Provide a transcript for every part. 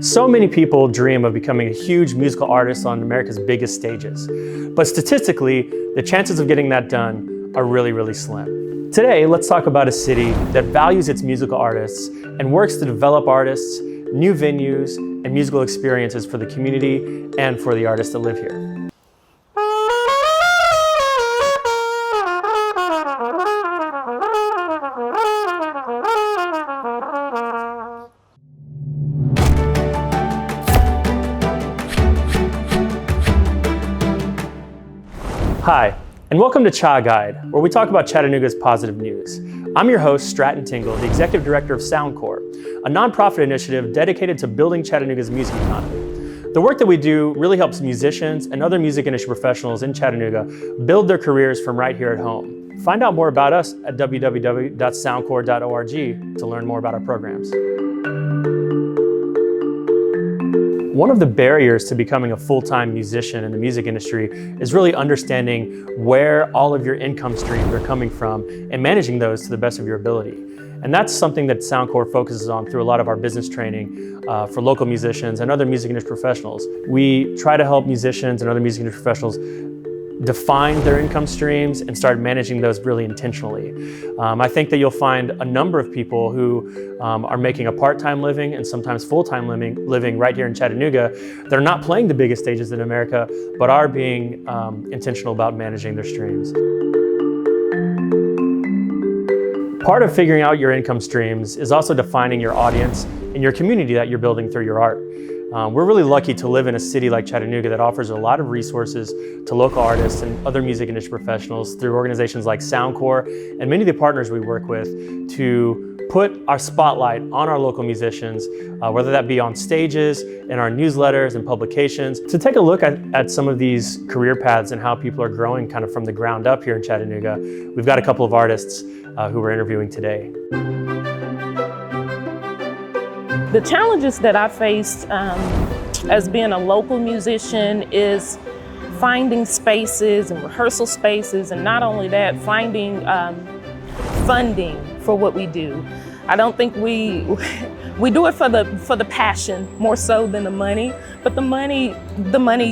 So many people dream of becoming a huge musical artist on America's biggest stages, but statistically, the chances of getting that done are really, really slim. Today, let's talk about a city that values its musical artists and works to develop artists, new venues, and musical experiences for the community and for the artists that live here. Hi, and welcome to Cha Guide, where we talk about Chattanooga's positive news. I'm your host, Stratton Tingle, the Executive Director of Soundcore, a nonprofit initiative dedicated to building Chattanooga's music economy. The work that we do really helps musicians and other music industry professionals in Chattanooga build their careers from right here at home. Find out more about us at www.soundcore.org to learn more about our programs. One of the barriers to becoming a full-time musician in the music industry is really understanding where all of your income streams are coming from and managing those to the best of your ability. And that's something that Soundcore focuses on through a lot of our business training for local musicians and other music industry professionals. We try to help musicians and other music industry professionals define their income streams and start managing those really intentionally. I think that you'll find a number of people who are making a part-time living and sometimes full-time living right here in Chattanooga that are not playing the biggest stages in America, but are being intentional about managing their streams. Part of figuring out your income streams is also defining your audience and your community that you're building through your art. We're really lucky to live in a city like Chattanooga that offers a lot of resources to local artists and other music industry professionals through organizations like Soundcore and many of the partners we work with to put our spotlight on our local musicians, whether that be on stages, in our newsletters and publications, to take a look at some of these career paths and how people are growing kind of from the ground up here in Chattanooga. We've got a couple of artists who we're interviewing today. The challenges that I faced as being a local musician is finding spaces and rehearsal spaces, and not only that, finding funding for what we do. I don't think we do it for the passion more so than the money, but the money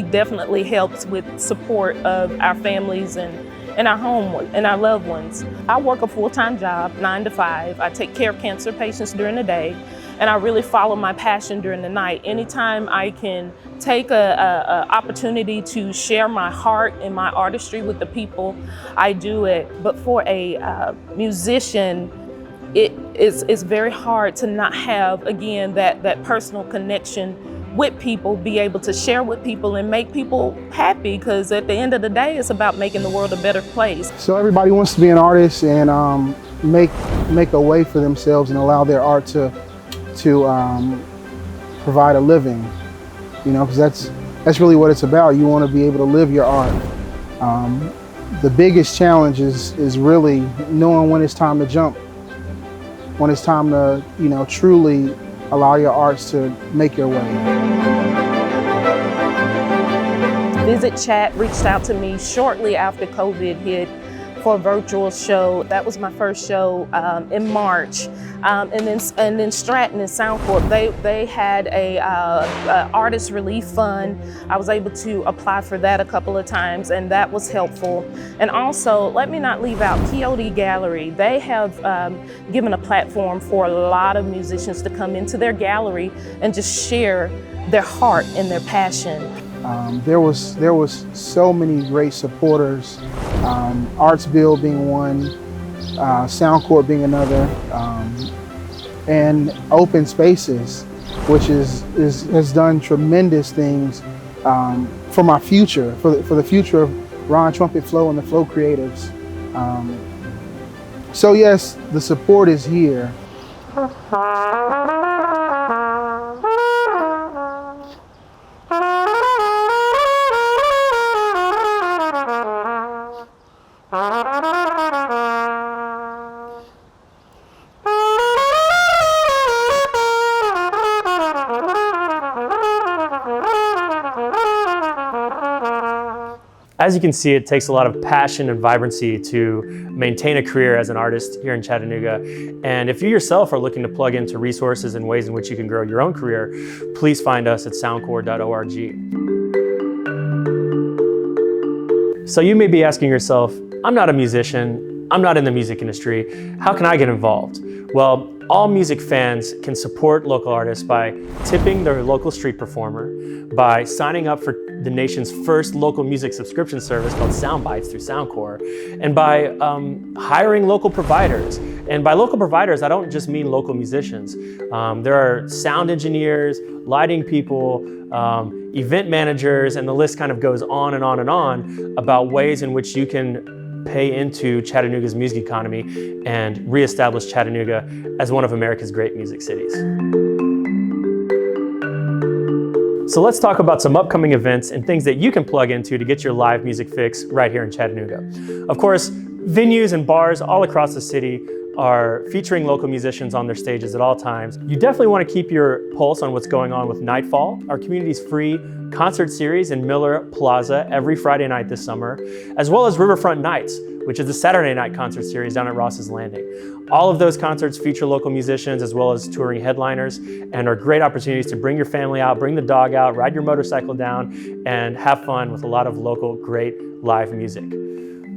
definitely helps with support of our families and our home and our loved ones. I work a full-time job, 9 to 5. I take care of cancer patients during the day, and I really follow my passion during the night. Anytime I can take a opportunity to share my heart and my artistry with the people, I do it. But for a musician, it's very hard to not have, again, that personal connection with people, be able to share with people and make people happy, because at the end of the day, it's about making the world a better place. So everybody wants to be an artist and make a way for themselves and allow their art to provide a living, because that's really what it's about. You want to be able to live your art. The biggest challenge is really knowing when it's time to jump, when it's time to truly allow your arts to make your way. Visit Chat reached out to me shortly after COVID hit for a virtual show. That was my first show in March. And then Stratton and Soundcore, they had a artist relief fund. I was able to apply for that a couple of times, and that was helpful. And also, let me not leave out Coyote Gallery. They have given a platform for a lot of musicians to come into their gallery and just share their heart and their passion. There was so many great supporters, Arts Bill being one, Soundcore being another, and Open Spaces, which has done tremendous things for my future, for the future of Ron Trumpet Flow and the Flow Creatives. So yes, the support is here. As you can see, it takes a lot of passion and vibrancy to maintain a career as an artist here in Chattanooga. And if you yourself are looking to plug into resources and ways in which you can grow your own career, please find us at soundcore.org. So you may be asking yourself, I'm not a musician, I'm not in the music industry, how can I get involved? Well, all music fans can support local artists by tipping their local street performer, by signing up for the nation's first local music subscription service called Soundbites through Soundcore, and by hiring local providers. And by local providers, I don't just mean local musicians. There are sound engineers, lighting people, event managers, and the list kind of goes on and on and on about ways in which you can pay into Chattanooga's music economy and reestablish Chattanooga as one of America's great music cities. So let's talk about some upcoming events and things that you can plug into to get your live music fix right here in Chattanooga. Of course, venues and bars all across the city are featuring local musicians on their stages at all times. You definitely want to keep your pulse on what's going on with Nightfall, our community's free concert series in Miller Plaza every Friday night this summer, as well as Riverfront Nights, which is the Saturday night concert series down at Ross's Landing. All of those concerts feature local musicians as well as touring headliners and are great opportunities to bring your family out, bring the dog out, ride your motorcycle down, and have fun with a lot of local great live music.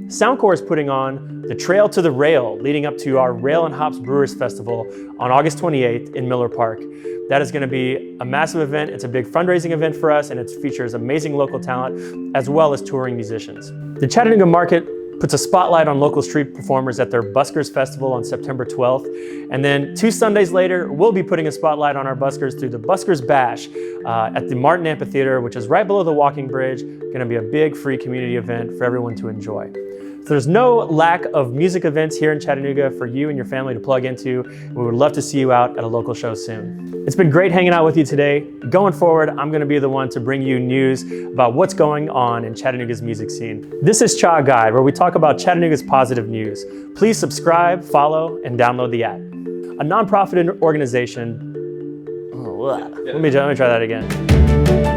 Soundcore is putting on the Trail to the Rail leading up to our Rail and Hops Brewers Festival on August 28th in Miller Park. That is going to be a massive event. It's a big fundraising event for us, and it features amazing local talent as well as touring musicians. The Chattanooga Market puts a spotlight on local street performers at their Buskers Festival on September 12th. And then 2 Sundays later, we'll be putting a spotlight on our buskers through the Buskers Bash at the Martin Amphitheater, which is right below the walking bridge. Going to be a big free community event for everyone to enjoy. So there's no lack of music events here in Chattanooga for you and your family to plug into. We would love to see you out at a local show soon. It's been great hanging out with you today. Going forward, I'm going to be the one to bring you news about what's going on in Chattanooga's music scene. This is Cha Guide, where we talk about Chattanooga's positive news. Please subscribe, follow, and download the app. A nonprofit organization. Let me try that again.